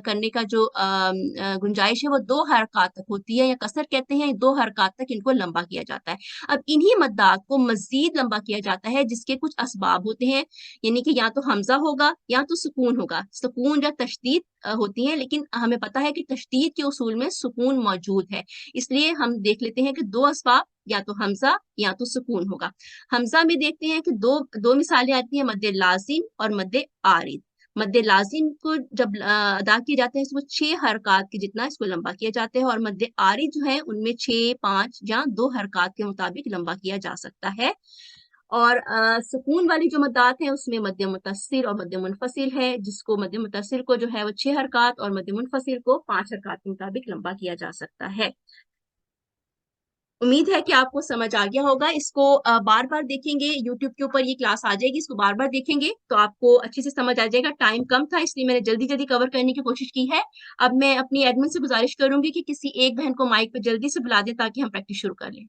करने का जो गुंजाइश है वो 2 हरकत तक होती है, या कसर कहते हैं, 2 हरकत तक इनको लंबा किया जाता है। अब इन्हीं मद्दात को मजीद लंबा किया जाता है जिसके कुछ असबाब होते हैं, यानी कि या तो हमजा होगा या तो सुकून होगा। सुकून या तशदीद होती है, लेकिन हमें पता है कि तशदीद के उसूल में सुकून मौजूद है, इसलिए हम देख लेते हैं कि 2 असबाब, या तो हमजा या तो सुकून होगा। हमजा में देखते हैं कि दो मिसालें आती हैं, मद्द लाजिम और मद्द आरिद। मद्द लाजिम को जब अदा किए जाते हैं इसको 6 हरकत के जितना इसको लंबा किया जाता है, और मद्द आरिद जो है उनमें 6, 5 या 2 हरकत के मुताबिक लंबा किया जा सकता है। और सुकून वाली जो मद्दात है उसमें मद्द मुतस्सिल और मद्द मुनफसिल है, जिसको मद्द मुतस्सिल को जो है वो 6 हरकत और मद्द मुनफसिल को 5 हरकत के मुताबिक लंबा किया जा सकता है। उम्मीद है कि आपको समझ आ गया होगा। इसको बार बार देखेंगे, यूट्यूब के ऊपर ये क्लास आ जाएगी, इसको बार बार देखेंगे तो आपको अच्छे से समझ आ जाएगा। टाइम कम था इसलिए मैंने जल्दी जल्दी कवर करने की कोशिश की है। अब मैं अपनी एडमिन से गुजारिश करूंगी कि किसी एक बहन को माइक पे जल्दी से बुला दे ताकि हम प्रैक्टिस शुरू कर लें।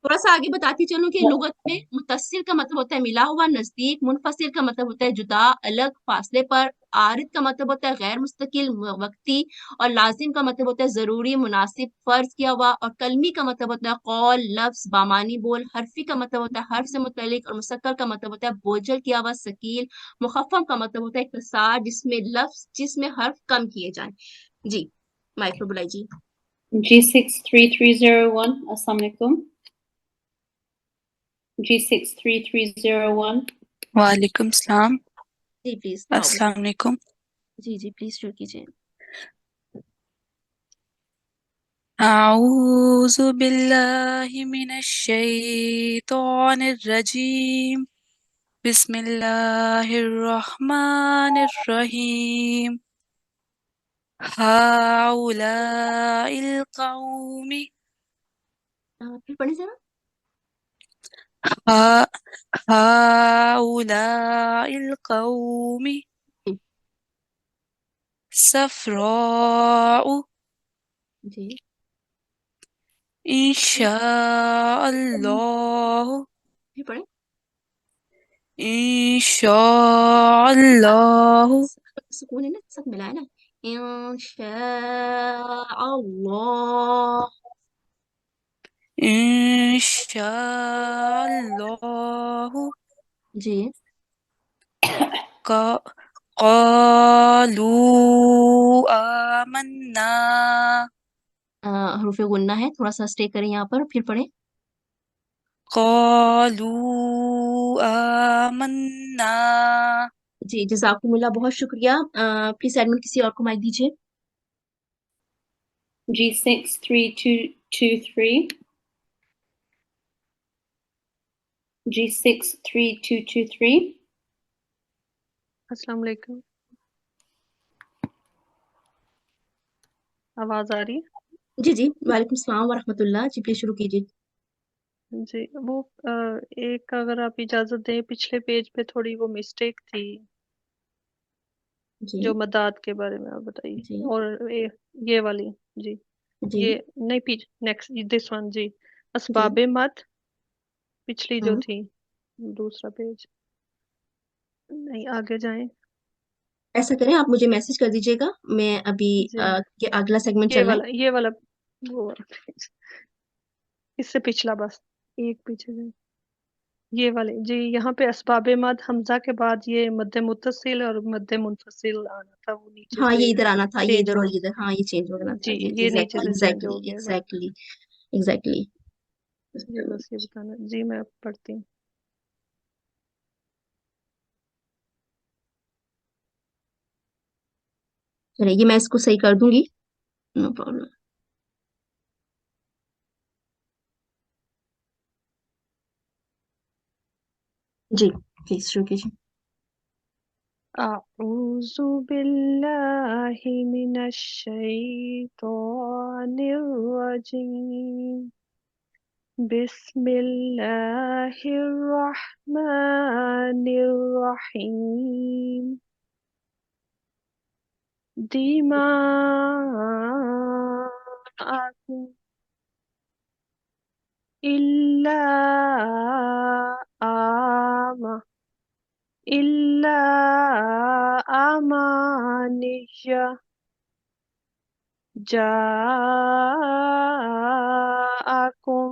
थोड़ा सा आगे बताती चलूं कि लुगत में मुत्तसिल का मतलब होता है मिला हुआ, नजदीक। मुनफसिल का मतलब होता है जुदा, अलग, फासले पर। आरिद का मतलब होता है गैर मुस्तकिल, वक्ती। और लाजिम का मतलब होता है जरूरी, मुनासिब, फर्ज किया हुआ। और कलमी का मतलब होता है कौल, लफ्ज, बामानी बोल। हरफी का मतलब होता है हर्फ से मुतल्लिक। और मुसक्कल का मतलब होता है बोझल किया हुआ, सकील। मुखफ़फ़फ़ का मतलब होता है इख्तिसार, जिसमें हर्फ कम किए जाएं। जी, माइक्रो बुलाई जी। G63301, Assalamu alaikum. G63301. वालेकुम सलाम। जी प्लीज अस्सलाम वालेकुम। जी प्लीज शुरू कीजिए। अऊज़ु बिल्लाहि मिनश शैतानिर रजीम। बिस्मिल्लाहिर रहमानिर रहीम। हाउलाइल कौमी फिर पढ़े जरा। हा हाउलाइल कौमी जी सफ़राउ जी इंशाअल्लाह फिर पढ़े। इंशाअल्लाह सुकून है ना, साथ मिलाया ना। इंशाअल्लाह। इंशाअल्लाह जी का क़ालू आमन्ना हरूफ गुन्ना है, थोड़ा सा स्टे करें यहाँ पर, फिर पढ़े। क़ालू आमन्ना। जी जज़ाकुमुल्लाह, बहुत शुक्रिया। प्लीज एडमिन किसी और को माइक दीजिए। G63223. G63223. अस्सलाम वालेकुम। आवाज आ रही है? जी वालेकुम सलाम व रहमतुल्लाह। जी प्लीज शुरू कीजिए। जी वो एक अगर आप इजाजत दें, पिछले पेज पे थोड़ी वो मिस्टेक थी जी जो मदाद के बारे में आप बताइए। जी और ये वाली जी जी ये नहीं, पीछ नेक्स्ट दिस वन जी। जी असबाबे मद पिछली जो हम्म थी, दूसरा पेज नहीं, आगे जाएं ऐसा करें, आप मुझे मैसेज कर दीजिएगा, मैं अभी जी। ये अगला सेगमेंट चल रहा है। ये वाला वो वाला पेज, इससे पिछला बस एक पीछे जाएं। ये वाले जी, यहाँ पे असबाबे मद हमजा के बाद ये मद्दे मुत्तसिल और मद्दे मुनफसिल आना था, वो नीचे हाँ ये से इधर आना था, ये चेंज इधर हो और इधर, हाँ ये चेंज हो गया था। जी, जी ये नीचे से चेंज एग्जैक्टली हो गया था एग्जैक्टली एग्जैक्टली। जी। बस ये बताना जी, मैं पढ़ती हूँ। चलिए ये मैं इसको सही कर दूंगी, नो प्रॉब्लम। जी प्लीज शुरू कीजिए। अऊज़ु बिल्लाहि मिनश शैतानिर रजीम। बिस्मिल्लाहिर रहमानिर रहीम। दिमाअकुम इल्ला आमा इल्ला आमानिया जाअकुम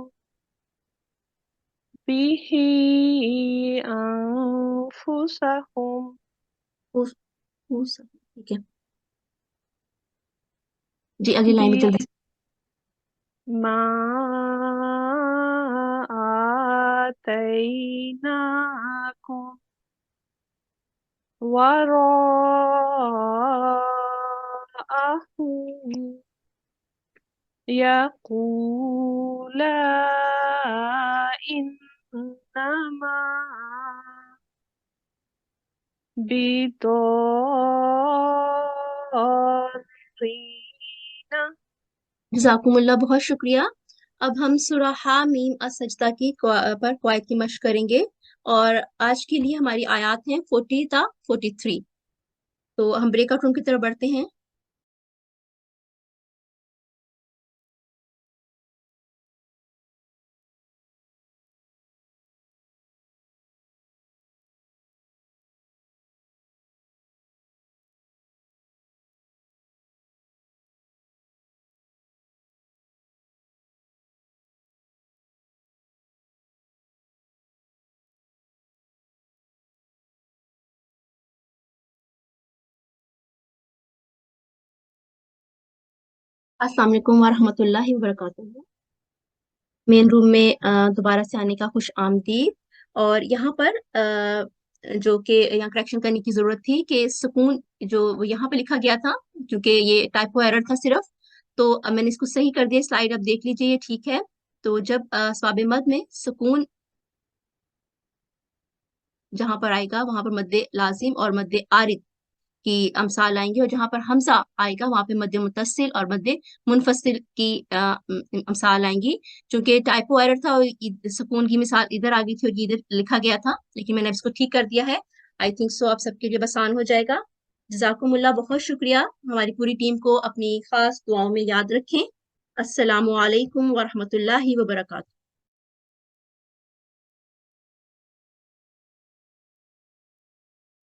बिही अनफुसहुम ठीक है जी, अगली लाइन में जल्दी से। मा आतैनाकुम वराअहु यक़ूला इन्नमा बिदॉरीना। जज़ाकुमुल्लाह, बहुत शुक्रिया। अब हम सूरा हामीम अस्सजदा की पर कवायद की मशक करेंगे। और आज के लिए हमारी आयत हैं 40 था 43। तो हम ब्रेकआउट रूम की तरफ बढ़ते हैं। अस्सलाम वालेकुम वरहमतुल्लाहि वबरकातुहू। मेन रूम में दोबारा से आने का खुश आमदीद। और यहाँ पर जो कि यहाँ करेक्शन करने की ज़रूरत थी कि सुकून जो यहाँ पे लिखा गया था, क्योंकि ये टाइपो एरर था सिर्फ, तो मैंने इसको सही कर दिया। स्लाइड अब देख लीजिए, ये ठीक है। तो जब स्वाब मद में सुकून जहाँ पर आएगा वहां पर मद्दे लाजिम और मद्दे आरिद की अमसाल आएंगे, और जहाँ पर हमजा आएगा वहां पे मद्दे मुत्तसिल और मद्दे मुनफसिल की अमसाल आएंगी। चूंकि टाइपो एरर था और सुकून की मिसाल इधर आ गई थी और ये इधर लिखा गया था, लेकिन मैंने इसको ठीक कर दिया है। आई थिंक सो आप सबके लिए आसान हो जाएगा। जज़ाकुमुल्लाह, बहुत शुक्रिया। हमारी पूरी टीम को अपनी खास दुआओं में याद रखें। अस्सलामु अलैकुम वरहमतुल्लाहि वबरकातुहू।